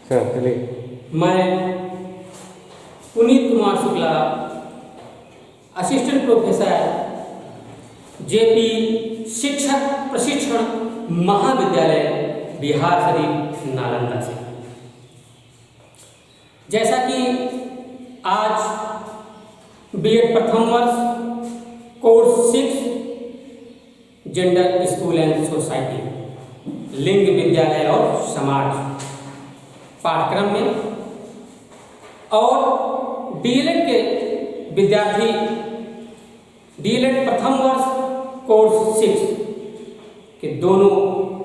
मैं Puneet Kumar Shukla, assistant professor, JP शिक्षक प्रशिक्षण महाविद्यालय, बिहार शरीफ, नालंदा से। जैसा कि आज बीएड प्रथम वर्ष course 6 gender school and society, लिंग विद्यालय और समाज पाठ्यक्रम में और डीएलएड के विद्यार्थी डीएलएड प्रथम वर्ष कोर्स 6 के दोनों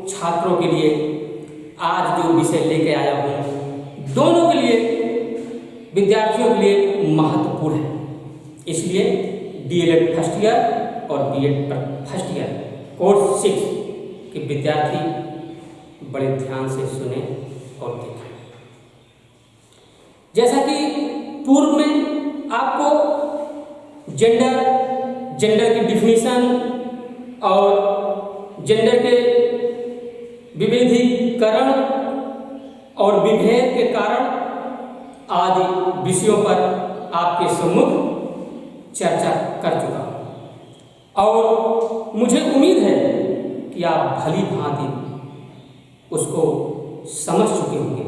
छात्रों के लिए आज जो विषय लेके आया हूँ, दोनों के लिए विद्यार्थियों के लिए महत्वपूर्ण है। इसलिए डीएलएड फर्स्ट ईयर और बीएड फर्स्ट ईयर कोर्स 6 के विद्यार्थी बड़े ध्यान से सुने और देखें। जैसा कि पूर्व में आपको जेंडर की डिफिनीशन और जेंडर के विविधीकरण और विभेद के कारण आदि विषयों पर आपके सम्मुख चर्चा कर चुका हूं और मुझे उम्मीद है कि आप भली भांति उसको समझ चुके होंगे।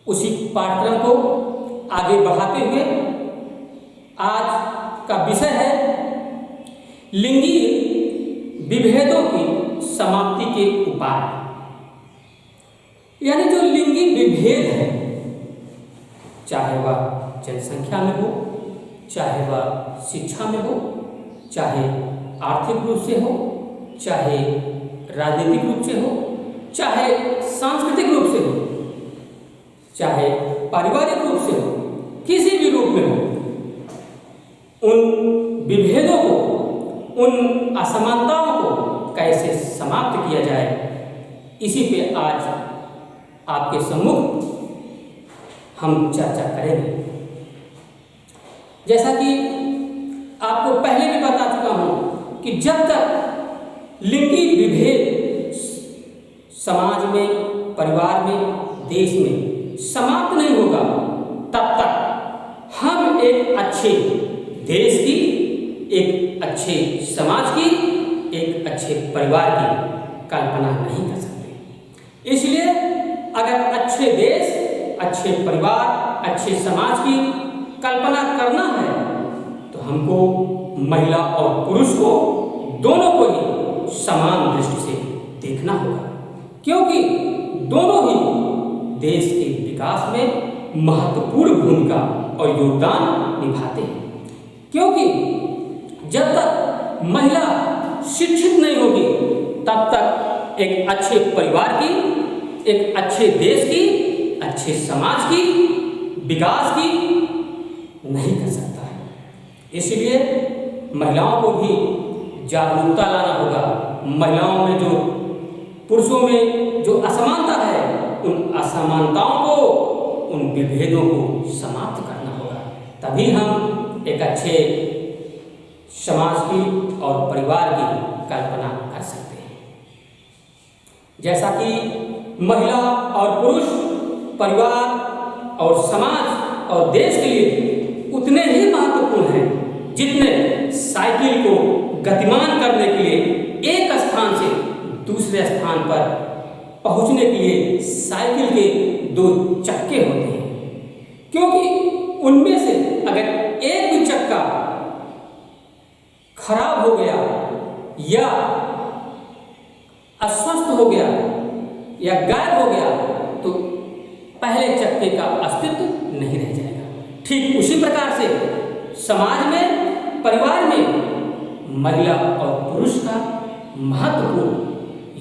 उसी पाठ्यक्रम को आगे बढ़ाते हुए आज का विषय है लिंगी विभेदों की समाप्ति के उपाय। यानी जो लिंगी विभेद है, चाहे वह जनसंख्या में हो, चाहे वह शिक्षा में हो, चाहे आर्थिक रूप से हो, चाहे राजनीतिक रूप से हो, चाहे सांस्कृतिक रूप से हो, चाहे पारिवारिक रूप से हो, किसी भी रूप में हो, उन विभेदों को, उन असमानताओं को कैसे समाप्त किया जाए, इसी पे आज आपके सम्मुख हम चर्चा करेंगे। जैसा कि आपको पहले भी बता चुका हूं कि जब तक लिंगी विभेद समाज में, परिवार में, देश में समाप्त नहीं होगा, तब तक हम एक अच्छे देश की, एक अच्छे समाज की, एक अच्छे परिवार की कल्पना नहीं कर सकते। इसलिए अगर अच्छे देश, अच्छे परिवार, अच्छे समाज की कल्पना करना है तो हमको महिला और पुरुष को, दोनों को ही समान दृष्टि से देखना होगा, क्योंकि दोनों ही देश के विकास में महत्वपूर्ण भूमिका और योगदान निभाते हैं। क्योंकि जब तक महिला शिक्षित नहीं होगी, तब तक एक अच्छे परिवार की, एक अच्छे देश की, अच्छे समाज की विकास की नहीं कर सकता है। इसलिए महिलाओं को भी जागरूकता लाना होगा। महिलाओं में जो, पुरुषों में जो असमानता है, उन असमानताओं को, उन विभेदों को समाप्त करना होगा। तभी हम एक अच्छे समाज की और परिवार की कल्पना कर सकते हैं। जैसा कि महिला और पुरुष परिवार और समाज और देश के लिए उतने ही महत्वपूर्ण हैं जितने साइकिल को गतिमान करने के लिए एक स्थान से दूसरे स्थान पर पहुंचने के लिए साइकिल के 2 चक्के होते हैं। क्योंकि उनमें से अगर एक भी चक्का खराब हो गया या अस्वस्थ हो गया या गायब हो गया तो पहले चक्के का अस्तित्व नहीं रह जाएगा। ठीक उसी प्रकार से समाज में, परिवार में महिला और पुरुष का महत्वपूर्ण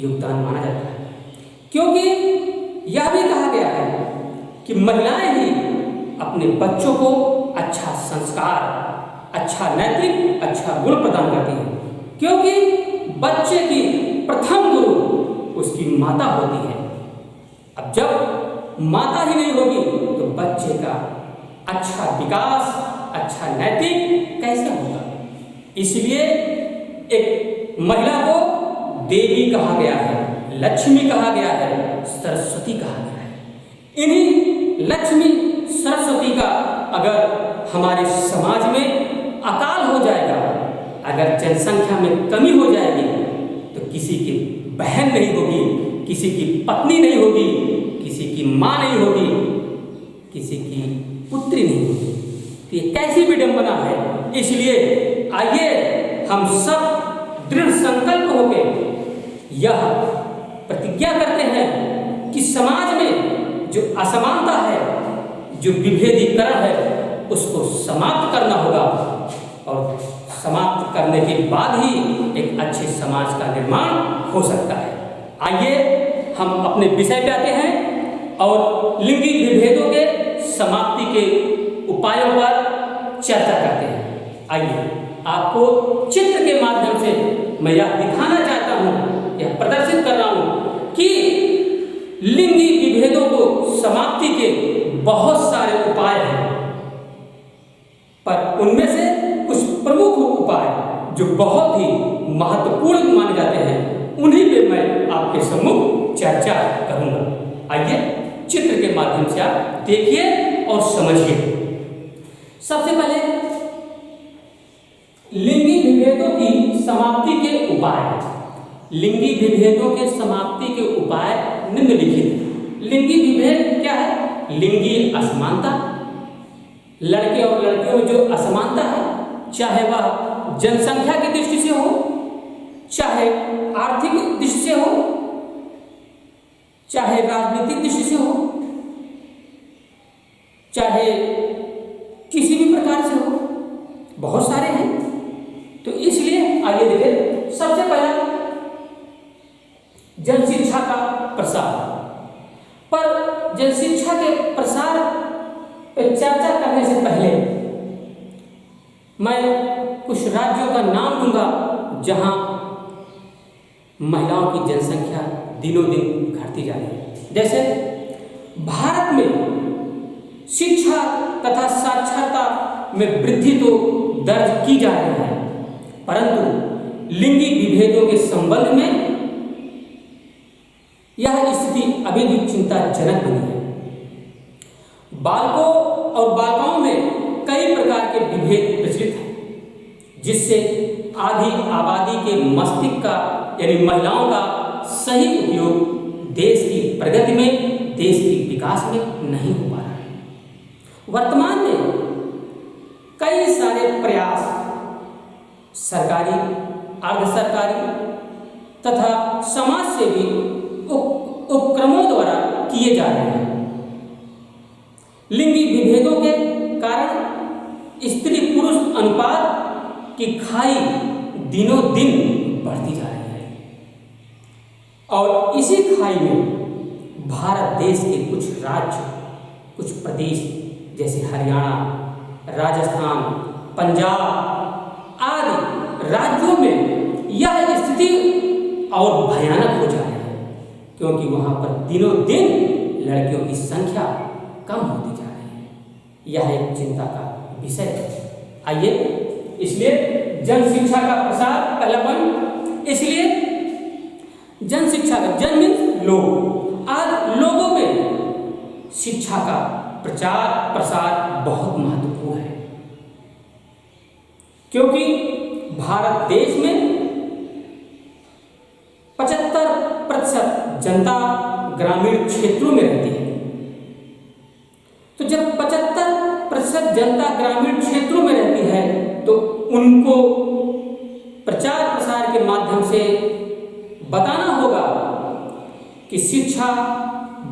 योगदान माना जाता है। क्योंकि यह भी कहा गया है कि महिलाएं ही अपने बच्चों को अच्छा संस्कार, अच्छा नैतिक, अच्छा गुण प्रदान करती हैं। क्योंकि बच्चे की प्रथम गुरु उसकी माता होती है। अब जब माता ही नहीं होगी तो बच्चे का अच्छा विकास, अच्छा नैतिक कैसे होगा? इसलिए एक महिला को देवी कहा गया है, लक्ष्मी कहा गया है, सरस्वती कहा गया है। इन्हीं लक्ष्मी सरस्वती का अगर हमारे समाज में अकाल हो जाएगा, अगर जनसंख्या में कमी हो जाएगी, तो किसी की बहन नहीं होगी, किसी की पत्नी नहीं होगी, किसी की माँ नहीं होगी, किसी की पुत्री नहीं होगी। तो ये कैसी विडंबना है। इसलिए आइए हम सब दृढ़ संकल्प होकर यह प्रतिज्ञा करते हैं कि समाज में जो असमानता है, जो विभेदीकरण है, उसको समाप्त करना होगा और समाप्त करने के बाद ही एक अच्छे समाज का निर्माण हो सकता है। आइए हम अपने विषय पे आते हैं और लिंगी विभेदों के समाप्ति के उपायों पर चर्चा करते हैं। आइए आपको चित्र के माध्यम से मैं यह दिखाना चाहता हूँ, यह प्रदर्शित कर रहा हूँ कि लिंगी विभेदों को समाप्ति के बहुत सारे उपाय हैं, पर उनमें से कुछ प्रमुख उपाय जो बहुत ही महत्वपूर्ण माने जाते हैं, उन्हीं पे मैं आपके सम्मुख चर्चा करूंगा। आइए चित्र के माध्यम से आप देखिए और समझिए। सबसे पहले लिंगी विभेदों की समाप्ति के उपाय। लिंगी विभेदों के समाप्ति के उपाय निम्नलिखित। लिंगी विभेद क्या है? लिंगी असमानता, लड़के और लड़कियों में जो असमानता है, चाहे वह जनसंख्या की दृष्टि से हो, चाहे आर्थिक दृष्टि से हो, चाहे राजनीतिक दृष्टि से हो, चाहे किसी भी प्रकार से हो, बहुत सारे हैं। तो इसलिए आइए देखें। सबसे पहला जनशिक्षा का प्रसार। पर जनशिक्षा के प्रसार पर चर्चा करने से पहले मैं कुछ राज्यों का नाम लूंगा जहां महिलाओं की जनसंख्या दिनों दिन घटती जा रही है। जैसे भारत में शिक्षा तथा साक्षरता में वृद्धि तो दर्ज की जा रही है, परंतु लिंगी विभेदों के संबंध में यह स्थिति अभी भी चिंताजनक बनी है। बालकों और बालिकाओं में कई प्रकार के विभेद प्रचलित हैं, जिससे आधी आबादी के मस्तिष्क का यानी महिलाओं का सही उपयोग देश की प्रगति में, देश के विकास में नहीं हो पा रहा है। वर्तमान में कई सारे प्रयास सरकारी, अर्ध सरकारी तथा समाज सेवी उपक्रमों द्वारा किए जा रहे हैं। लिंगी विभेदों के कारण स्त्री पुरुष अनुपात की खाई दिनों दिन बढ़ती जा रही है और इसी खाई में भारत देश के कुछ राज्य, कुछ प्रदेश जैसे हरियाणा, राजस्थान, पंजाब आदि राज्यों में यह स्थिति और भयानक हो जा रही है, क्योंकि वहाँ पर दिनों दिन लड़कियों की संख्या कम होती जा रही है। यह एक चिंता का विषय है। आइए, इसलिए जन शिक्षा का प्रसार पहला पॉइंट। इसलिए जन शिक्षा का, जन मीन्स लोग, आज लोगों में शिक्षा का प्रचार प्रसार बहुत महत्वपूर्ण है, क्योंकि भारत देश में 75% जनता ग्रामीण क्षेत्रों में रहती है। तो जब 75% जनता ग्रामीण क्षेत्रों में रहती है तो उनको प्रचार प्रसार के माध्यम से बताना होगा कि शिक्षा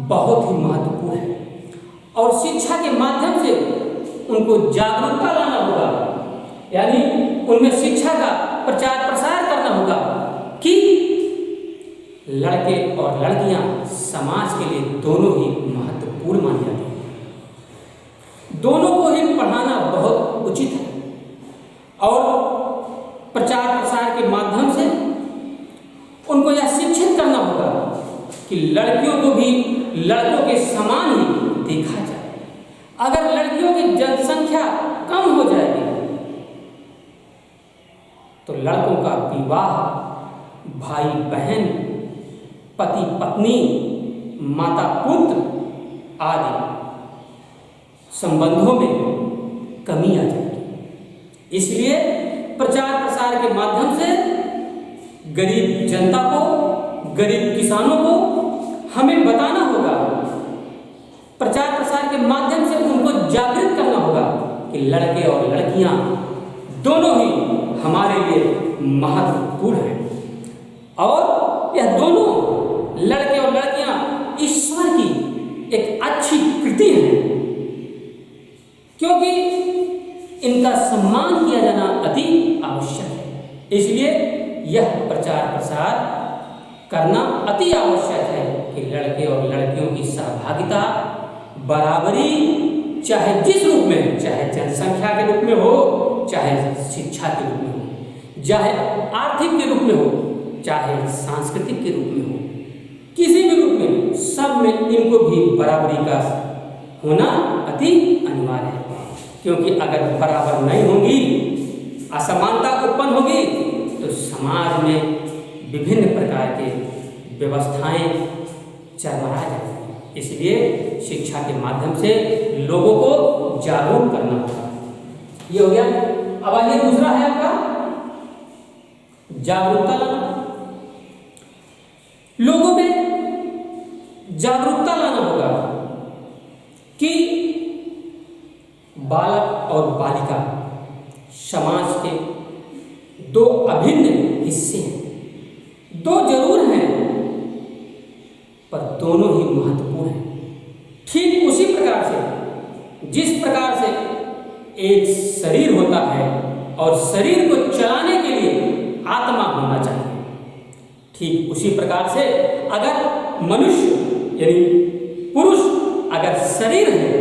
बहुत ही महत्वपूर्ण है और शिक्षा के माध्यम से उनको जागरूकता लाना होगा, यानी उनमें शिक्षा का प्रचार प्रसार करना होगा कि लड़के और लड़कियां समाज के लिए दोनों ही महत्वपूर्ण माने जाते हैं। दोनों को ही पढ़ाना बहुत उचित है और प्रचार प्रसार के माध्यम से उनको यह शिक्षित करना होगा कि लड़कियों को भी लड़कों के समान ही देखा जाए। अगर लड़कियों की जनसंख्या कम हो जाएगी तो लड़कों का विवाह भाई बहन, पति पत्नी, माता पुत्र आदि संबंधों में कमी आ जाएगी। इसलिए प्रचार प्रसार के माध्यम से गरीब जनता को, गरीब किसानों को हमें बताना होगा, प्रचार प्रसार के माध्यम से उनको जागृत करना होगा कि लड़के और लड़कियां दोनों ही हमारे लिए महत्वपूर्ण हैं और यह दोनों लड़के और लड़कियां ईश्वर की एक अच्छी कृति है, क्योंकि इनका सम्मान किया जाना अति आवश्यक है। इसलिए यह प्रचार प्रसार करना अति आवश्यक है कि लड़के और लड़कियों की सहभागिता बराबरी, चाहे जिस रूप में, चाहे जनसंख्या के रूप में हो, चाहे शिक्षा के रूप में हो, चाहे आर्थिक के रूप में हो, चाहे सांस्कृतिक के रूप में हो, किसी भी रूप में, सब में इनको भी बराबरी का होना अति अनिवार्य है। क्योंकि अगर बराबर नहीं होंगी, असमानता उत्पन्न होगी, तो समाज में विभिन्न प्रकार के व्यवस्थाएं चरमरा जाएंगी। इसलिए शिक्षा के माध्यम से लोगों को जागरूक करना होगा। ये हो गया। अब आइए दूसरा है आपका जागरूकता लाना। लोगों में जागरूकता लाना होगा कि बालक और बालिका समाज के दो अभिन्न हिस्से हैं। दो जरूर हैं, पर दोनों ही महत्वपूर्ण हैं। ठीक उसी प्रकार से जिस प्रकार से एक शरीर होता है और शरीर को चलाने के लिए आत्मा होना चाहिए, ठीक उसी प्रकार से अगर मनुष्य यानी पुरुष अगर शरीर है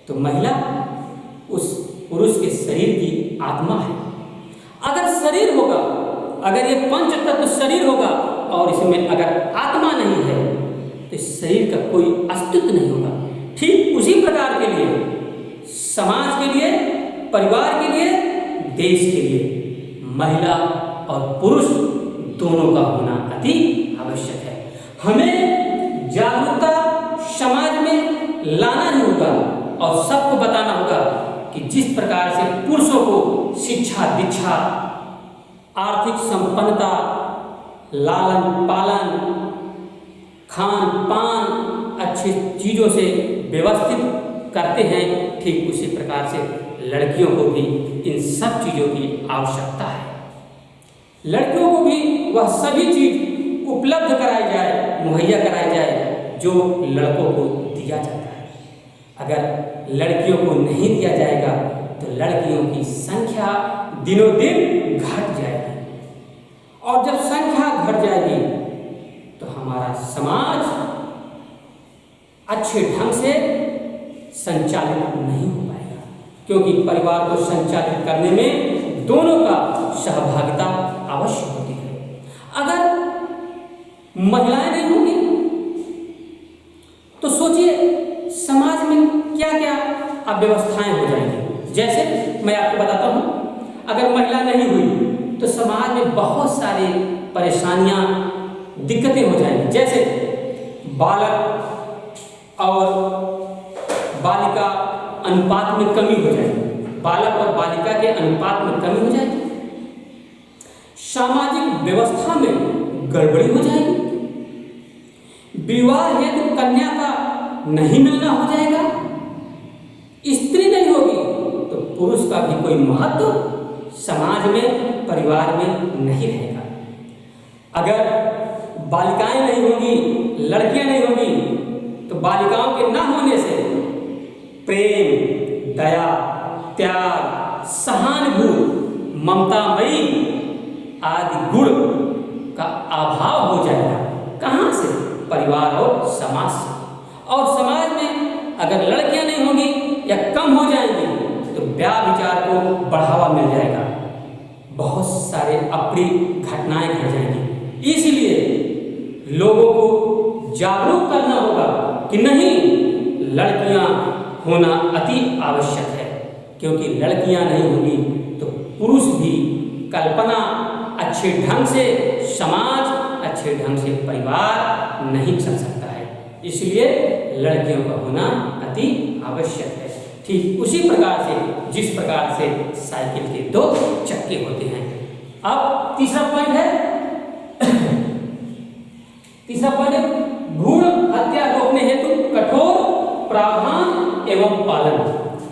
तो महिला उस पुरुष के शरीर की आत्मा है। अगर शरीर होगा, अगर ये पंच तत्व शरीर होगा और इसमें अगर आत्मा नहीं है तो इस शरीर का कोई अस्तित्व नहीं होगा। ठीक उसी प्रकार के लिए समाज के लिए, परिवार के लिए, देश के लिए महिला और पुरुष दोनों का होना अति आवश्यक है। हमें जागरूकता समाज में लाना ही होगा और सबको बताना होगा कि जिस प्रकार से पुरुषों को शिक्षा दीक्षा, आर्थिक संपन्नता, लालन पालन, खान पान अच्छी चीज़ों से व्यवस्थित करते हैं, ठीक उसी प्रकार से लड़कियों को भी इन सब चीज़ों की आवश्यकता है। लड़कियों को भी वह सभी चीज़ उपलब्ध कराई जाए, मुहैया कराई जाए जो लड़कों को दिया जाता है। अगर लड़कियों को नहीं दिया जाएगा तो लड़कियों की संख्या दिनों दिन घट जाएगी और जब संख्या घट जाएगी तो हमारा समाज अच्छे ढंग से संचालित नहीं हो पाएगा, क्योंकि परिवार को संचालित करने में दोनों का सहभागिता अवश्य होती है। अगर महिलाएं नहीं होंगी तो सोचिए समाज में क्या क्या अव्यवस्थाएं हो जाएंगी। जैसे मैं आपको बताता हूं, अगर महिला नहीं हुई तो समाज में बहुत सारी परेशानियां, दिक्कतें हो जाएंगी। जैसे बालक और बालिका अनुपात में कमी हो जाएगी, बालक और बालिका के अनुपात में कमी हो जाएगी, सामाजिक व्यवस्था में गड़बड़ी हो जाएगी, विवाह हेतु कन्या का नहीं मिलना हो जाएगा, स्त्री नहीं होगी तो पुरुष का भी कोई महत्व समाज में, परिवार में नहीं रहेगा। अगर बालिकाएं नहीं होंगी, लड़कियां नहीं होंगी तो बालिकाओं के न होने से प्रेम, दया, त्याग, सहानुभूति, ममतामयी आदि गुण का अभाव हो जाएगा। कहाँ से? परिवार और समाज से। और समाज में अगर लड़कियां नहीं होंगी या कम हो जाएंगी तो व्यभिचार को बढ़ावा मिल जाएगा, बहुत सारे अप्रिय घटनाएं घट जाएंगी। इसलिए लोगों को जागरूक करना होगा कि नहीं, लड़कियां होना अति आवश्यक है, क्योंकि लड़कियां नहीं होंगी तो पुरुष भी कल्पना अच्छे ढंग से, समाज अच्छे ढंग से, परिवार नहीं चल सकता है। इसलिए लड़कियों का होना अति आवश्यक है। ठीक उसी प्रकार से जिस प्रकार से साइकिल के 2 चक्के होते हैं। अब तीसरा पॉइंट है भ्रूण हत्या रोकने हेतु कठोर प्रावधान एवं पालन।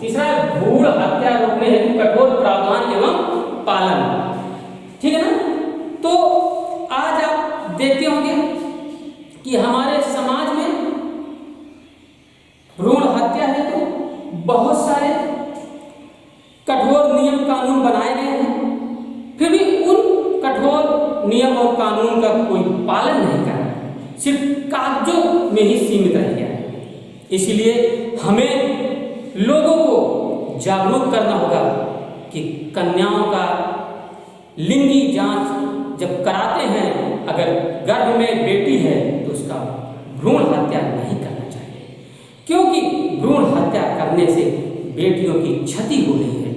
तीसरा है भ्रूण हत्या रोकने हेतु कठोर प्रावधान एवं पालन। ठीक है ना। तो आज आप देखते होंगे कि हमारे समाज में भ्रूण हत्या हेतु बहुत सारे कठोर नियम कानून बनाए गए हैं, फिर भी उन कठोर नियम और कानून का कोई पालन नहीं कर रहा है, सिर्फ कागजों में ही सीमित रह गया है। इसलिए हमें लोगों को जागरूक करना होगा कि कन्याओं का लिंगी जांच जब कराते हैं, अगर गर्भ में बेटी है तो उसका भ्रूण हत्या नहीं करना चाहिए, क्योंकि भ्रूण हत्या करने से बेटियों की क्षति हो रही है,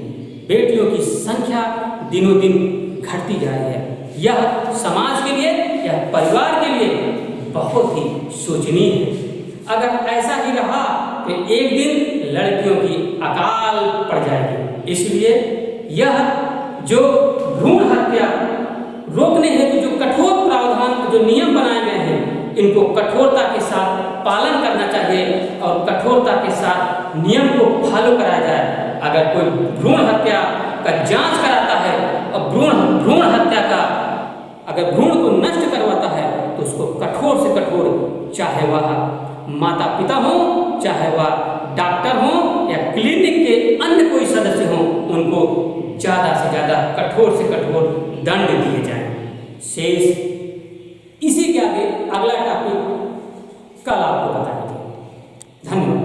बेटियों की संख्या दिनों दिन घटती जा रही है। यह समाज के लिए, यह परिवार के लिए बहुत ही शोचनीय है। अगर ऐसा ही रहा तो एक दिन लड़कियों की अकाल पड़ जाएगी। इसलिए यह जो भ्रूण हत्या रोकने हेतु जो कठोर प्रावधान, जो नियम बनाए गए हैं, इनको कठोरता के साथ पालन करना चाहिए और कठोरता के साथ नियम को फॉलो कराया जाए। अगर कोई भ्रूण हत्या का जांच कराता है और भ्रूण हत्या का अगर भ्रूण को नष्ट करवाता है तो उसको कठोर से कठोर, चाहे वह माता पिता हो, चाहे वह डॉक्टर हो या क्लिनिक के अन्य कोई सदस्य हो, उनको ज़्यादा से ज़्यादा कठोर से कठोर दंड दिए जाए। शेष इसी के आगे अगला टॉपिक कल आपको बताएंगे। धन्यवाद।